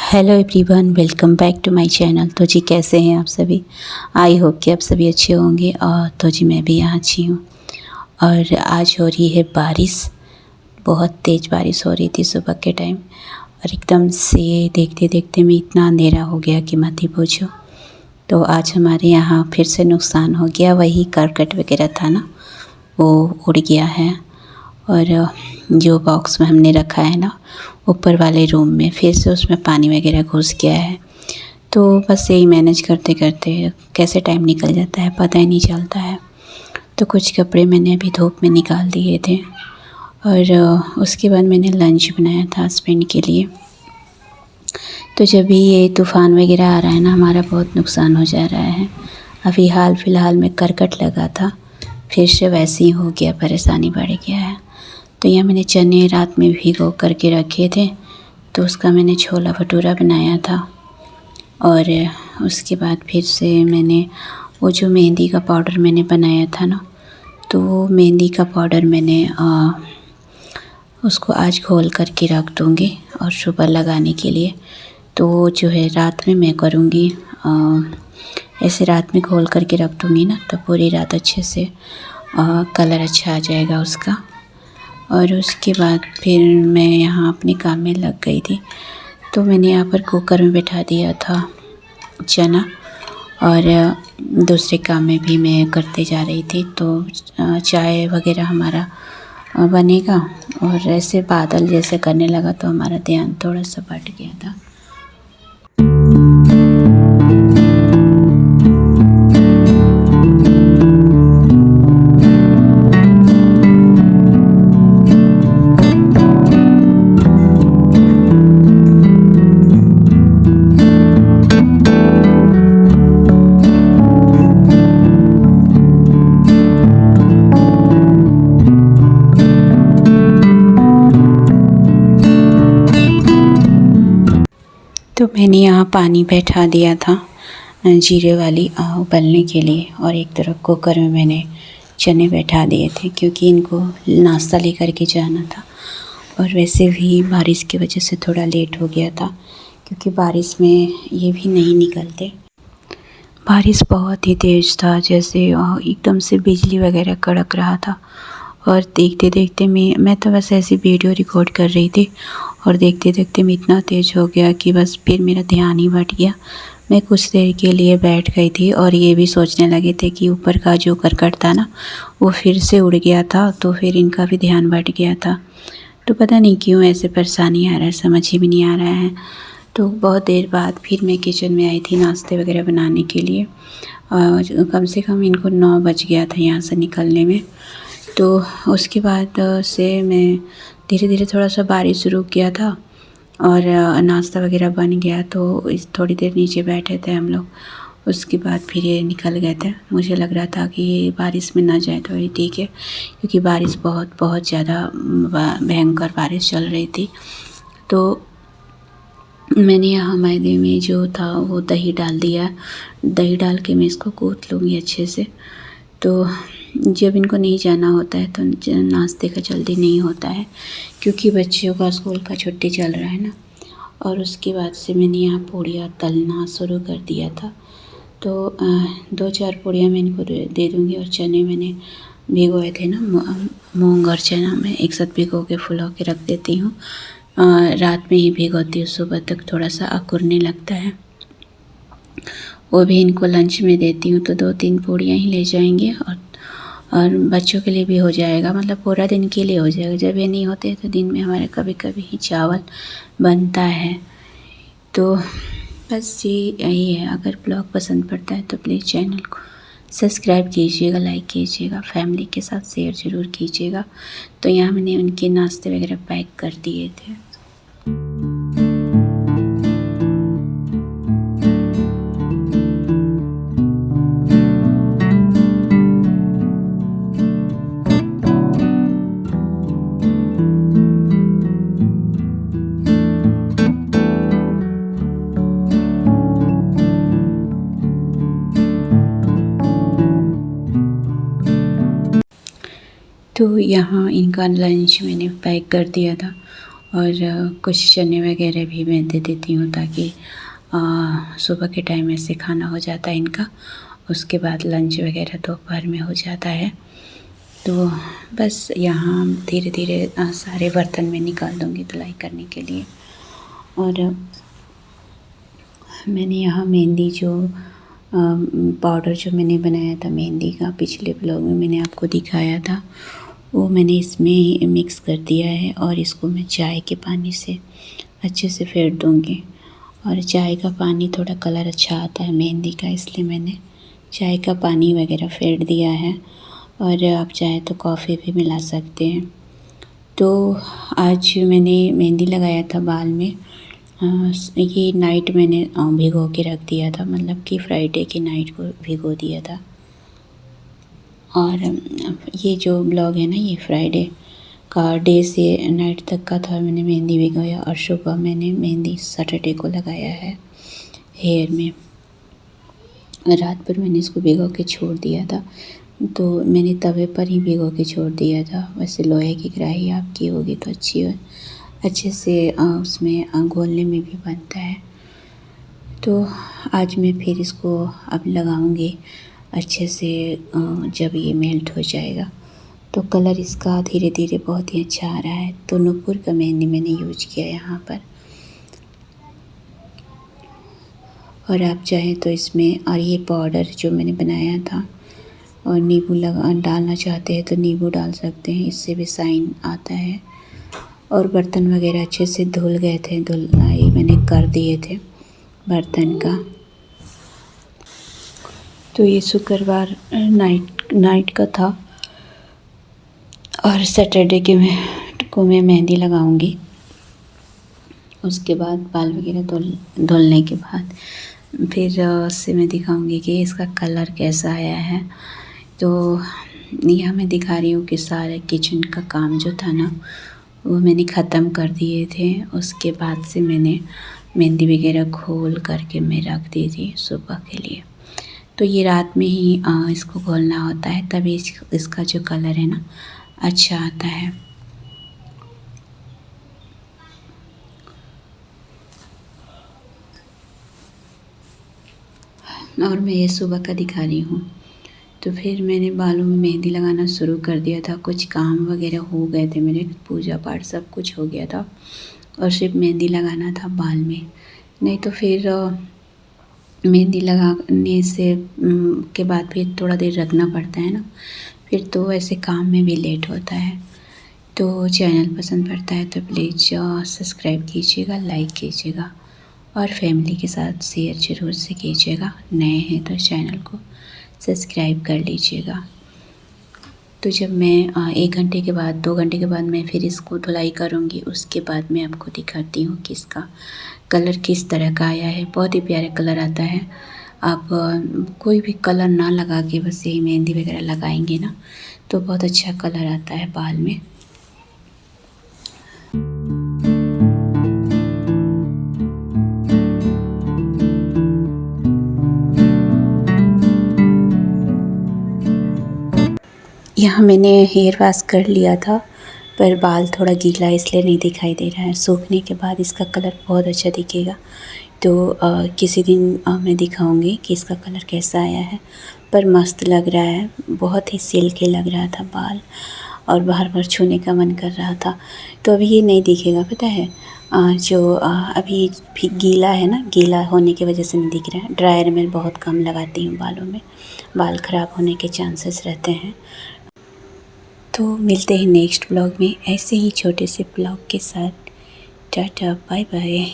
Hello everyone, welcome back to my channel. तो जी कैसे हैं आप सभी? आई होप कि आप सभी अच्छे होंगे। और तो जी मैं भी यहाँ अच्छी हूँ। और आज हो रही है बारिश, बहुत तेज़ बारिश हो रही थी सुबह के टाइम। और एकदम से देखते देखते में इतना अंधेरा हो गया कि मत ही पूछो। तो आज हमारे यहाँ फिर से नुकसान हो गया। वही करकट वगैरह था ना, वो उड़ गया है। और जो बॉक्स में हमने रखा है ना ऊपर वाले रूम में, फिर से उसमें पानी वगैरह घुस गया है। तो बस यही मैनेज करते करते कैसे टाइम निकल जाता है पता ही नहीं चलता है। तो कुछ कपड़े मैंने अभी धूप में निकाल दिए थे। और उसके बाद मैंने लंच बनाया था हस्बैंड के लिए। तो जब भी ये तूफ़ान वगैरह आ रहा है ना, हमारा बहुत नुकसान हो जा रहा है। अभी हाल फ़िलहाल में करकट लगा था, फिर से वैसे ही हो गया, परेशानी बढ़ गया है। तो यहाँ मैंने चने रात में भिगो करके रखे थे, तो उसका मैंने छोला भटूरा बनाया था। और उसके बाद फिर से मैंने वो जो मेहंदी का पाउडर मैंने बनाया था ना, तो वो मेहंदी का पाउडर मैंने उसको आज घोल करके रख दूँगी और सुबह लगाने के लिए। तो वो जो है रात में मैं करूँगी, ऐसे रात में घोल करके रख दूँगी ना, तो पूरी रात अच्छे से कलर अच्छा आ जाएगा उसका। और उसके बाद फिर मैं यहाँ अपने काम में लग गई थी। तो मैंने यहाँ पर कुकर में बैठा दिया था चना, और दूसरे काम में भी मैं करते जा रही थी। तो चाय वगैरह हमारा बनेगा, और ऐसे बादल जैसे करने लगा तो हमारा ध्यान थोड़ा सा भट गया था। तो मैंने यहाँ पानी बैठा दिया था जीरे वाली उबलने के लिए, और एक तरफ कुकर में मैंने चने बैठा दिए थे क्योंकि इनको नाश्ता लेकर के जाना था। और वैसे भी बारिश की वजह से थोड़ा लेट हो गया था, क्योंकि बारिश में ये भी नहीं निकलते। बारिश बहुत ही तेज़ था, जैसे एकदम से बिजली वगैरह कड़क रहा था। और देखते देखते मैं तो बस ऐसी वीडियो रिकॉर्ड कर रही थी, और देखते देखते मैं इतना तेज़ हो गया कि बस फिर मेरा ध्यान ही भट गया। मैं कुछ देर के लिए बैठ गई थी और ये भी सोचने लगे थे कि ऊपर का जो करकट था ना, वो फिर से उड़ गया था, तो फिर इनका भी ध्यान भट गया था। तो पता नहीं क्यों ऐसे परेशानी आ रहा है, समझ ही भी नहीं आ रहा है। तो बहुत देर बाद फिर मैं किचन में आई थी नाश्ते वगैरह बनाने के लिए। कम से कम इनको 9 बज गया था यहाँ से निकलने में। तो उसके बाद से मैं धीरे धीरे थोड़ा सा बारिश शुरू किया था, और नाश्ता वगैरह बन गया। तो इस थोड़ी देर नीचे बैठे थे हम लोग, उसके बाद फिर ये निकल गए थे। मुझे लग रहा था कि ये बारिश में ना जाए तो ये ठीक है, क्योंकि बारिश बहुत ज़्यादा भयंकर बारिश चल रही थी। तो मैंने यहाँ मैदे में जो था वो दही डाल दिया। दही डाल के मैं इसको कूट लूँगी अच्छे से। तो जब इनको नहीं जाना होता है तो नाश्ते का जल्दी नहीं होता है, क्योंकि बच्चों का स्कूल का छुट्टी चल रहा है ना। और उसके बाद से मैंने यहाँ पूड़ियाँ तलना शुरू कर दिया था। तो 2-4 पूड़ियाँ मैं इनको दे दूँगी। और चने मैंने भिगोए थे ना, मूंग और चना मैं एक साथ भिगो के फुला के रख देती हूँ। रात में ही भिगोती हूँ, सुबह तक थोड़ा सा अकुरने लगता है। वो भी इनको लंच में देती हूँ, तो 2-3 पूड़ियाँ ही ले जाएंगे, और बच्चों के लिए भी हो जाएगा, मतलब पूरा दिन के लिए हो जाएगा। जब ये नहीं होते तो दिन में हमारे कभी कभी ही चावल बनता है। तो बस यही है। अगर ब्लॉग पसंद पड़ता है तो प्लीज़ चैनल को सब्सक्राइब कीजिएगा, लाइक कीजिएगा, फैमिली के साथ शेयर ज़रूर कीजिएगा। तो यहाँ मैंने उनके नाश्ते वगैरह पैक कर दिए थे। तो यहाँ इनका लंच मैंने पैक कर दिया था, और कुछ चने वगैरह भी मैं दे देती हूँ ताकि सुबह के टाइम ऐसे खाना हो जाता है इनका। उसके बाद लंच वगैरह दोपहर में हो जाता है। तो बस यहाँ धीरे धीरे सारे बर्तन में निकाल दूँगी धुलाई करने के लिए। और मैंने यहाँ मेहंदी जो पाउडर जो मैंने बनाया था मेहंदी का, पिछले ब्लॉग में मैंने आपको दिखाया था, वो मैंने इसमें मिक्स कर दिया है और इसको मैं चाय के पानी से अच्छे से फेंट दूँगी। और चाय का पानी थोड़ा कलर अच्छा आता है मेहंदी का, इसलिए मैंने चाय का पानी वगैरह फेंट दिया है। और आप चाहे तो कॉफ़ी भी मिला सकते हैं। तो आज मैंने मेहंदी लगाया था बाल में। ये नाइट मैंने भिगो के रख दिया था, मतलब कि फ्राइडे की नाइट को भिगो दिया था। और ये जो ब्लॉग है ना, ये फ्राइडे का डे से नाइट तक का था। मैंने मेहंदी भिगोया और सुबह मैंने मेहंदी सैटरडे को लगाया है हेयर में। रात भर मैंने इसको भिगो के छोड़ दिया था, तो मैंने तवे पर ही भिगो के छोड़ दिया था। वैसे लोहे की कढ़ाई आपकी होगी तो अच्छे से उसमें घोलने में भी बनता है। तो आज मैं फिर इसको अब लगाऊंगी अच्छे से। जब ये मेल्ट हो जाएगा तो कलर इसका धीरे धीरे बहुत ही अच्छा आ रहा है। तो नूपुर का मेहंदी मैंने यूज किया यहाँ पर। और आप चाहें तो इसमें, और ये पाउडर जो मैंने बनाया था, और नींबू डालना चाहते हैं तो नींबू डाल सकते हैं, इससे भी शाइन आता है। और बर्तन वगैरह अच्छे से धुल गए थे, धुलाई मैंने कर दिए थे बर्तन का। तो ये शुक्रवार नाइट का था और सैटरडे को मैं मेहंदी लगाऊंगी। उसके बाद बाल वगैरह धुलने के बाद फिर उससे मैं दिखाऊंगी कि इसका कलर कैसा आया है। तो यहाँ मैं दिखा रही हूँ कि सारे किचन का काम जो था ना, वो मैंने ख़त्म कर दिए थे। उसके बाद से मैंने मेहंदी वगैरह घोल करके मैं रख दी थी सुबह के लिए। तो ये रात में ही इसको घोलना होता है, तभी इसका जो कलर है ना अच्छा आता है। और मैं ये सुबह का दिखा रही हूँ। तो फिर मैंने बालों में मेहंदी लगाना शुरू कर दिया था। कुछ काम वगैरह हो गए थे मेरे, पूजा पाठ सब कुछ हो गया था और सिर्फ मेहंदी लगाना था बाल में। नहीं तो फिर मेहंदी लगाने से के बाद फिर थोड़ा देर रखना पड़ता है ना, फिर तो ऐसे काम में भी लेट होता है। तो चैनल पसंद पड़ता है तो प्लीज़ सब्सक्राइब कीजिएगा, लाइक कीजिएगा और फैमिली के साथ शेयर ज़रूर से कीजिएगा। नए हैं तो चैनल को सब्सक्राइब कर लीजिएगा। तो जब मैं 1 घंटे के बाद 2 घंटे के बाद मैं फिर इसको धुलाई करूँगी, उसके बाद मैं आपको दिखाती हूँ कि इसका कलर किस तरह का आया है। बहुत ही प्यारा कलर आता है। आप कोई भी कलर ना लगा के बस यही मेहंदी वगैरह लगाएंगे ना, तो बहुत अच्छा कलर आता है बाल में। यहाँ मैंने हेयर वॉश कर लिया था, पर बाल थोड़ा गीला इसलिए नहीं दिखाई दे रहा है। सूखने के बाद इसका कलर बहुत अच्छा दिखेगा। तो किसी दिन मैं दिखाऊंगी कि इसका कलर कैसा आया है। पर मस्त लग रहा है, बहुत ही सिल्की लग रहा था बाल और बार बार छूने का मन कर रहा था। तो अभी ये नहीं दिखेगा, पता है, जो अभी भी गीला है ना, गीला होने की वजह से नहीं दिख रहा है। ड्रायर में बहुत कम लगाती हूँ बालों में, बाल ख़राब होने के चांसेस रहते हैं। तो मिलते हैं नेक्स्ट ब्लॉग में ऐसे ही छोटे से ब्लॉग के साथ। Tata, bye bye.